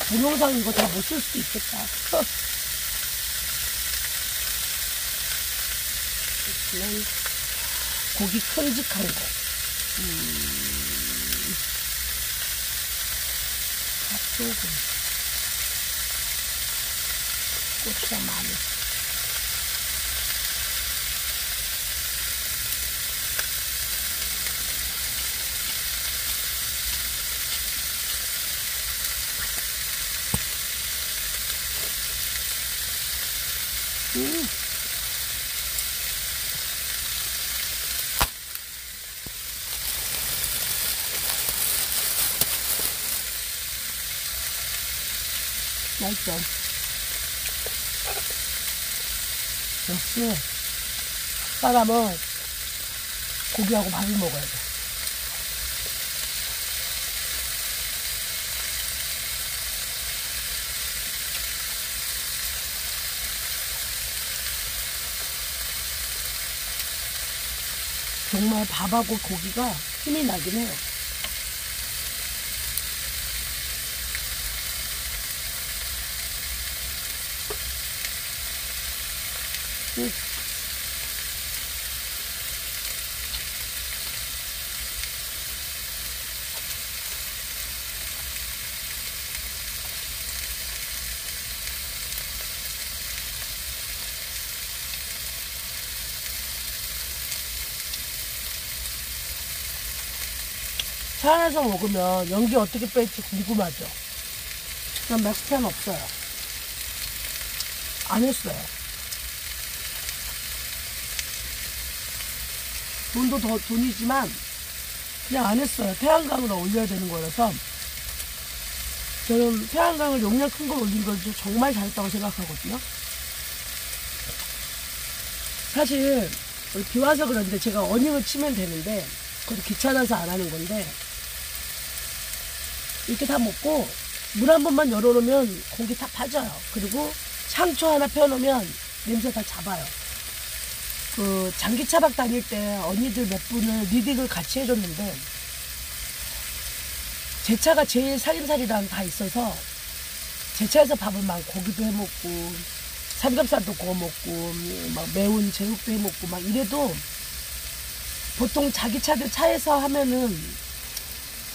동영상 이거 다 못 쓸 수도 있겠다. 이거는 고기 큼직한 거. 팥소금. 고추장 마늘. 맛있죠? 역시 사람은 고기하고 밥을 먹어야 돼. 정말 밥하고 고기가 힘이 나긴 해요. 차 안에서 먹으면 연기 어떻게 뺄지 궁금하죠? 난 멕시칸 없어요. 안 했어요. 돈도 더 돈이지만 그냥 안 했어요. 태양광으로 올려야 되는 거라서. 저는 태양광을 용량 큰 걸 올린 걸 정말 잘했다고 생각하거든요. 사실 비 와서 그런데 제가 어닝을 치면 되는데 그것도 귀찮아서 안 하는 건데, 이렇게 다 먹고 물 한 번만 열어놓으면 고기 다 빠져요. 그리고 상추 하나 펴놓으면 냄새 다 잡아요. 그 장기 차박 다닐 때 언니들 몇 분을 리딩을 같이 해줬는데, 제 차가 제일 살림살이랑 다 있어서 제 차에서 밥을 막 고기도 해먹고 삼겹살도 구워 먹고 막 매운 제육도 해먹고 막 이래도, 보통 자기 차들 차에서 하면은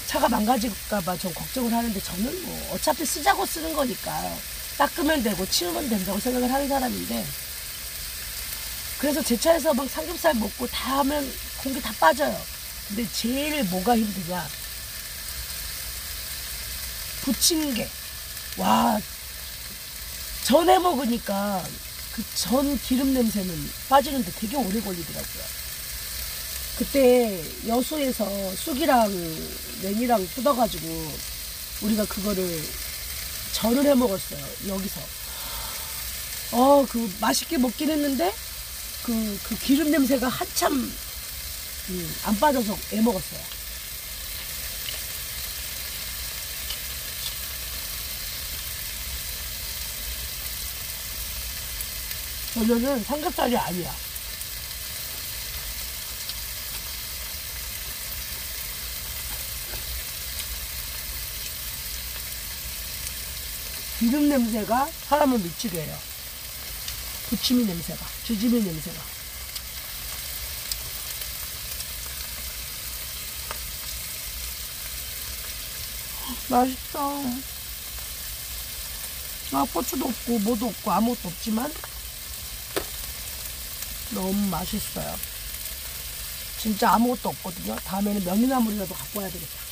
차가 망가질까봐 좀 걱정을 하는데, 저는 뭐 어차피 쓰자고 쓰는 거니까 닦으면 되고 치우면 된다고 생각을 하는 사람인데, 그래서 제 차에서 막 삼겹살 먹고 다 하면 공기 다 빠져요. 근데 제일 뭐가 힘드냐, 부침개. 와, 전에 먹으니까 그 전 기름 냄새는 빠지는데 되게 오래 걸리더라고요. 그때 여수에서 쑥이랑 냉이랑 뜯어가지고 우리가 그거를 절을 해 먹었어요. 여기서. 그 맛있게 먹긴 했는데 그 기름 냄새가 한참 안 빠져서 애 먹었어요. 저는 삼겹살이 아니야. 기름 냄새가 사람을 미치게 해요. 부침이 냄새가, 지짐이 냄새가. 맛있다. 고추도 없고 뭐도 없고 아무것도 없지만 너무 맛있어요. 진짜 아무것도 없거든요. 다음에는 명이나물이라도 갖고 와야 되겠다.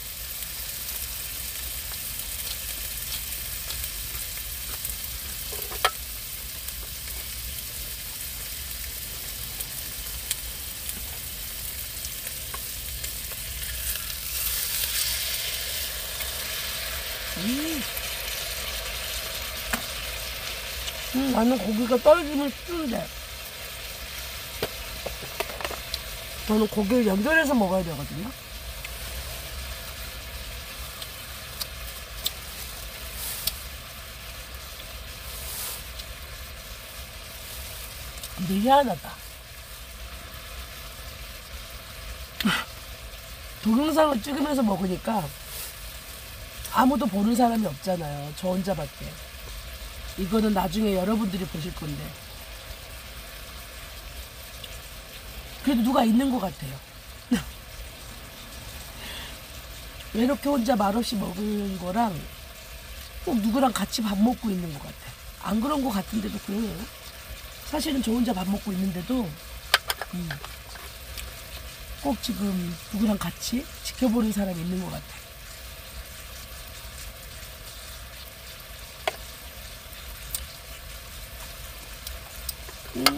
나는 고기가 떨어지면 싫은데 저는 고기를 연결해서 먹어야 되거든요. 근데 희한하다. 동영상을 찍으면서 먹으니까 아무도 보는 사람이 없잖아요. 저 혼자밖에. 이거는 나중에 여러분들이 보실 건데 그래도 누가 있는 것 같아요. 외롭게 혼자 말없이 먹는 거랑 꼭 누구랑 같이 밥 먹고 있는 것 같아. 안 그런 것 같은데도 그래요. 사실은 저 혼자 밥 먹고 있는데도 꼭 지금 누구랑 같이 지켜보는 사람이 있는 것 같아.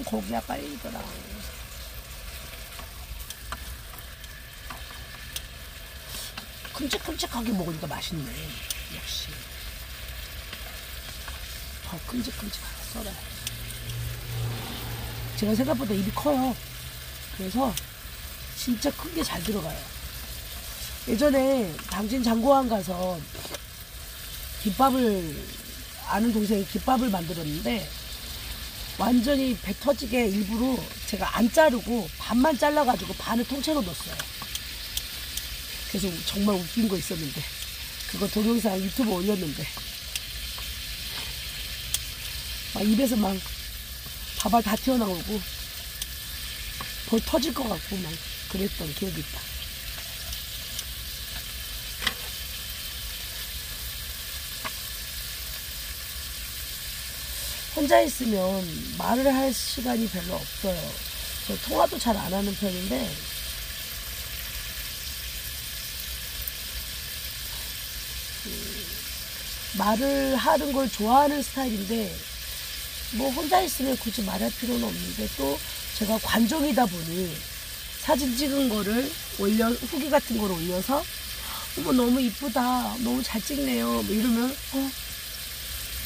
고기가 빨리더라. 큼직큼직하게 먹으니까 맛있네. 역시 더 큼직큼직하게 썰어요. 제가 생각보다 입이 커요. 그래서 진짜 큰 게 잘 들어가요. 예전에 당진 장고항 가서 김밥을 아는 동생이 김밥을 만들었는데 완전히 배 터지게 일부러 제가 안 자르고 반만 잘라가지고 반을 통째로 넣었어요. 그래서 정말 웃긴 거 있었는데 그거 동영상 유튜브 올렸는데 막 입에서 막 밥알 다 튀어나오고 벌 터질 것 같고 막 그랬던 기억이 있다. 혼자 있으면 말을 할 시간이 별로 없어요. 저 통화도 잘 안 하는 편인데 말을 하는 걸 좋아하는 스타일인데 뭐 혼자 있으면 굳이 말할 필요는 없는데 또 제가 관종이다 보니 사진 찍은 거를 후기 같은 걸 올려서 어머 너무 이쁘다 너무 잘 찍네요 뭐 이러면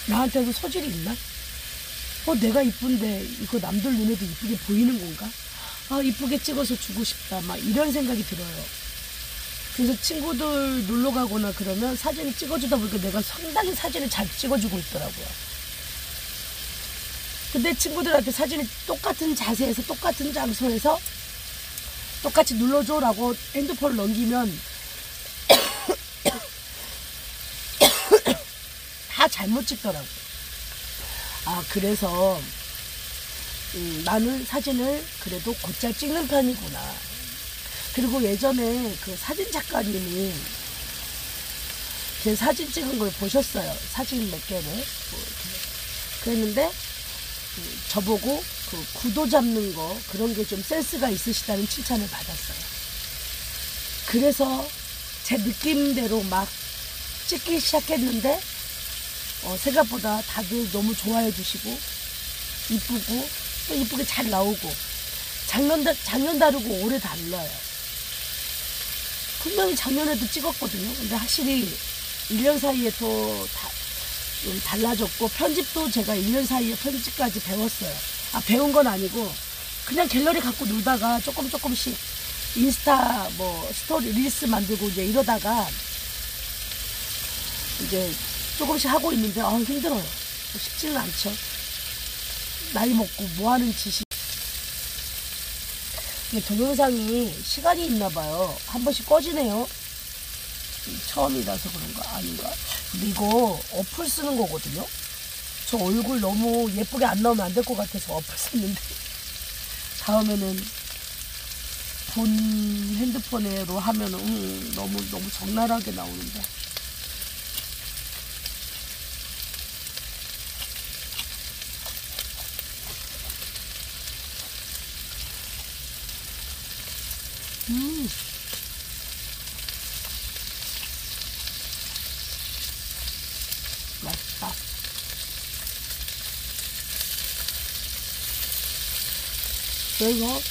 나한테도 소질이 있나? 내가 이쁜데 이거 남들 눈에도 이쁘게 보이는 건가? 이쁘게 찍어서 주고 싶다 막 이런 생각이 들어요. 그래서 친구들 놀러 가거나 그러면 사진을 찍어주다 보니까 내가 상당히 사진을 잘 찍어주고 있더라고요. 근데 친구들한테 사진을 똑같은 자세에서 똑같은 장소에서 똑같이 눌러줘라고 핸드폰을 넘기면 다 잘못 찍더라고요. 그래서 나는 사진을 그래도 곧잘 찍는 편이구나. 그리고 예전에 그 사진 작가님이 제 사진 찍은 걸 보셨어요. 사진 몇 개를 그랬는데 저보고 그 구도 잡는 거 그런 게 좀 센스가 있으시다는 칭찬을 받았어요. 그래서 제 느낌대로 막 찍기 시작했는데 생각보다 다들 너무 좋아해 주시고 이쁘고 또 이쁘게 잘 나오고 작년 다르고 올해 달라요. 분명히 작년에도 찍었거든요. 근데 확실히 1년 사이에 더 달라졌고, 편집도 제가 1년 사이에 편집까지 배웠어요. 배운 건 아니고 그냥 갤러리 갖고 놀다가 조금씩 인스타 스토리 릴스 만들고 이제 이러다가 이제 조금씩 하고 있는데 힘들어요. 쉽지는 않죠. 나이 먹고 뭐 하는 짓이. 동영상이 시간이 있나 봐요. 한 번씩 꺼지네요. 처음이라서 그런가 아닌가. 근데 이거 어플 쓰는 거거든요. 저 얼굴 너무 예쁘게 안 나오면 안 될 것 같아서 어플 썼는데 다음에는 본 핸드폰으로 하면은 너무 적나라하게 나오는데. 맛있다. 그래서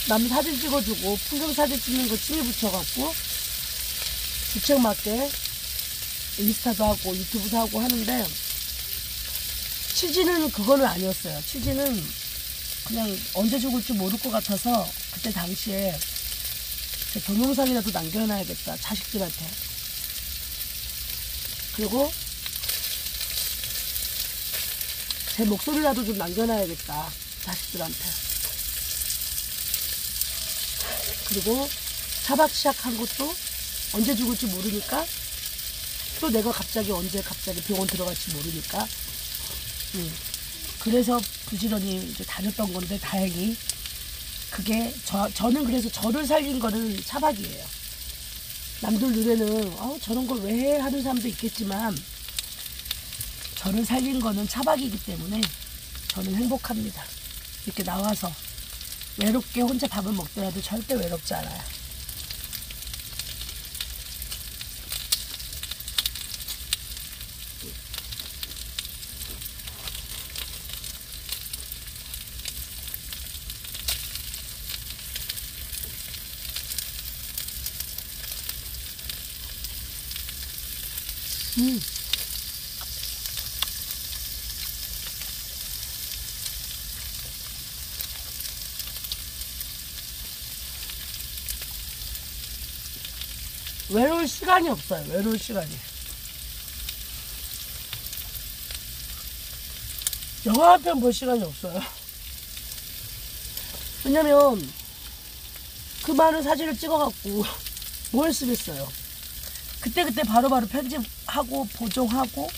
남 사진 찍어주고 풍경 사진 찍는 거 취미 붙여갖고 주책 맞게 인스타도 하고 유튜브도 하고 하는데, 취지는 그거는 아니었어요. 취지는 그냥 언제 죽을지 모를 것 같아서 그때 당시에 제 동영상이라도 남겨놔야겠다, 자식들한테. 그리고 제 목소리라도 좀 남겨놔야겠다, 자식들한테. 그리고 차박 시작한 것도 언제 죽을지 모르니까, 또 내가 갑자기 병원 들어갈지 모르니까. 그래서 부지런히 이제 다녔던 건데, 다행히 그게 저는 그래서 저를 살린 거는 차박이에요. 남들 눈에는 저런 걸 왜 해 하는 사람도 있겠지만, 저를 살린 거는 차박이기 때문에 저는 행복합니다. 이렇게 나와서 외롭게 혼자 밥을 먹더라도 절대 외롭지 않아요. 외로울 시간이 없어요. 외로울 시간이. 영화 한 편 볼 시간이 없어요. 왜냐면 그 많은 사진을 찍어갖고 뭘 쓰겠어요. 그때그때 바로바로 편집하고 보정하고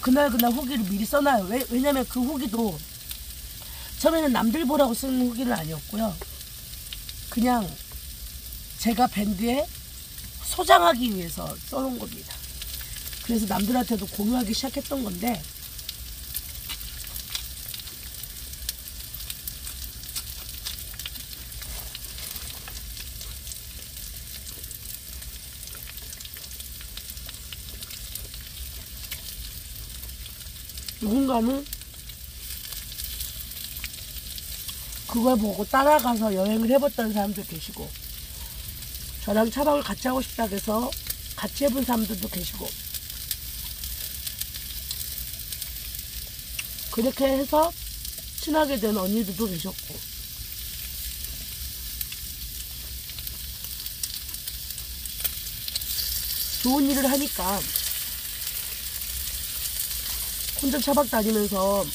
그날 후기를 미리 써놔요. 왜냐면 그 후기도 처음에는 남들 보라고 쓰는 후기는 아니었고요. 그냥 제가 밴드에 소장하기 위해서 써놓은 겁니다. 그래서 남들한테도 공유하기 시작했던 건데, 누군가는 그걸 보고 따라가서 여행을 해봤던 사람도 계시고, 저랑 차박을 같이 하고 싶다고 해서 같이 해본 사람들도 계시고, 그렇게 해서 친하게 된 언니들도 계셨고, 좋은 일을 하니까 혼자 차박 다니면서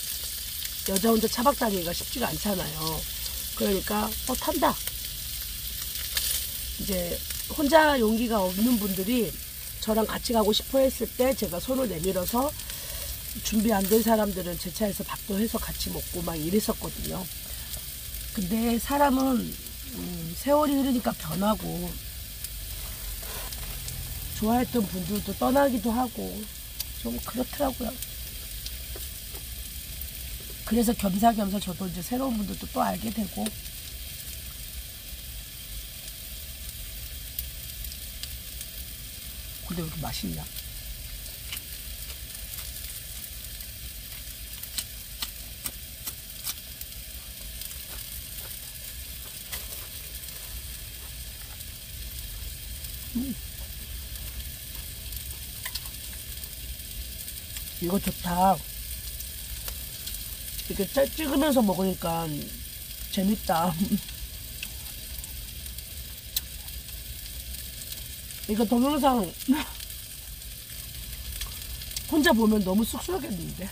여자 혼자 차박 다니기가 쉽지가 않잖아요. 그러니까 탄다. 이제 혼자 용기가 없는 분들이 저랑 같이 가고 싶어 했을 때 제가 손을 내밀어서 준비 안 된 사람들은 제 차에서 밥도 해서 같이 먹고 막 이랬었거든요. 근데 사람은 세월이 흐르니까 변하고, 좋아했던 분들도 떠나기도 하고 좀 그렇더라고요. 그래서 겸사겸사 저도 이제 새로운 분들도 또 알게 되고, 근데 왜 이렇게 맛있냐? 이거 좋다. 이렇게 찍으면서 먹으니까 재밌다. 이거 동영상 혼자 보면 너무 쑥스럽겠는데.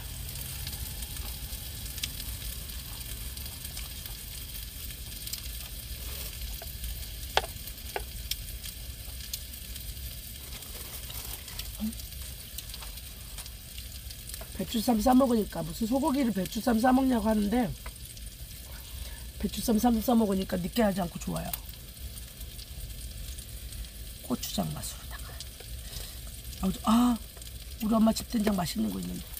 배추쌈 싸먹으니까 무슨 소고기를 배추쌈 싸먹냐고 하는데 배추쌈 싸먹으니까 느끼하지 않고 좋아요. 고추장 맛으로다가 아 우리 엄마 집 된장 맛있는 거 있는데.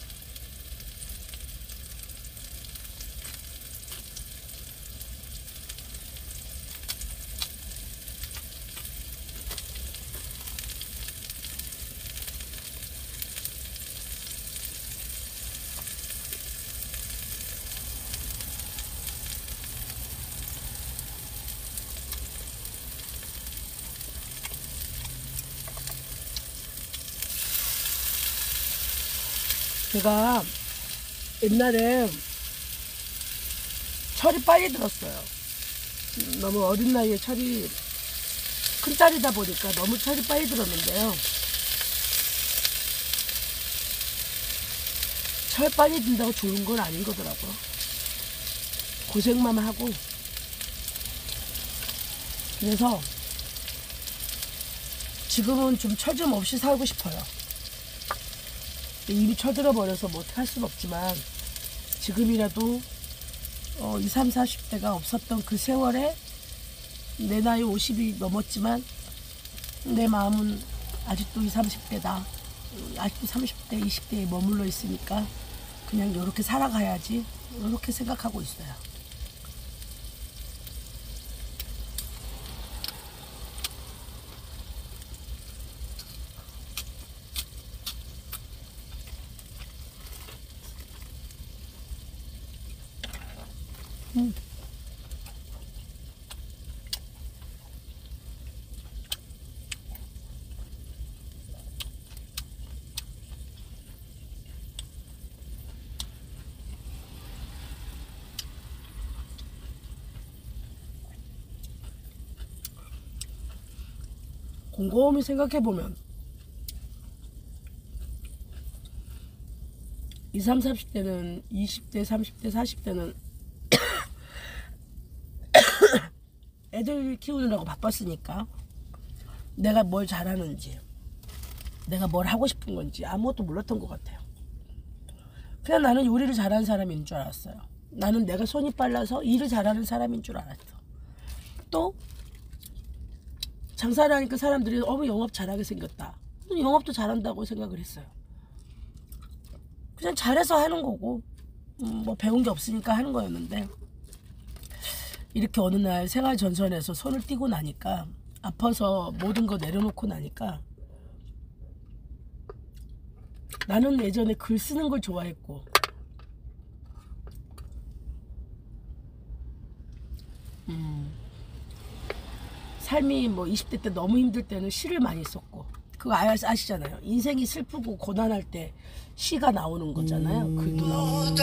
제가 옛날에 철이 빨리 들었어요. 너무 어린 나이에 철이, 큰딸이다 보니까 너무 철이 빨리 들었는데요. 철 빨리 든다고 좋은 건 아닌 거더라고요. 고생만 하고. 그래서 지금은 좀 철 좀 없이 살고 싶어요. 이미 철들어버려서 뭐 어떻게 할 수는 없지만 지금이라도 20, 30, 40대가 없었던 그 세월에 내 나이 50이 넘었지만 내 마음은 아직도 20, 30대다. 아직도 30대, 20대에 머물러 있으니까 그냥 이렇게 살아가야지, 이렇게 생각하고 있어요. 곰곰이 생각해보면 20, 30, 40대는 20대, 30대, 40대는 애들 키우느라고 바빴으니까 내가 뭘 잘하는지, 내가 뭘 하고 싶은 건지 아무것도 몰랐던 것 같아요. 그냥 나는 요리를 잘하는 사람인 줄 알았어요. 나는 내가 손이 빨라서 일을 잘하는 사람인 줄 알았어. 또 장사를 하니까 사람들이 영업 잘하게 생겼다. 영업도 잘한다고 생각을 했어요. 그냥 잘해서 하는 거고 뭐 배운 게 없으니까 하는 거였는데, 이렇게 어느 날 생활 전선에서 손을 떼고 나니까, 아파서 모든 거 내려놓고 나니까, 나는 예전에 글 쓰는 걸 좋아했고 삶이 뭐 20대 때 너무 힘들 때는 시를 많이 썼고, 그거 아시잖아요. 인생이 슬프고 고난할 때 시가 나오는 거잖아요. 글도 나오고.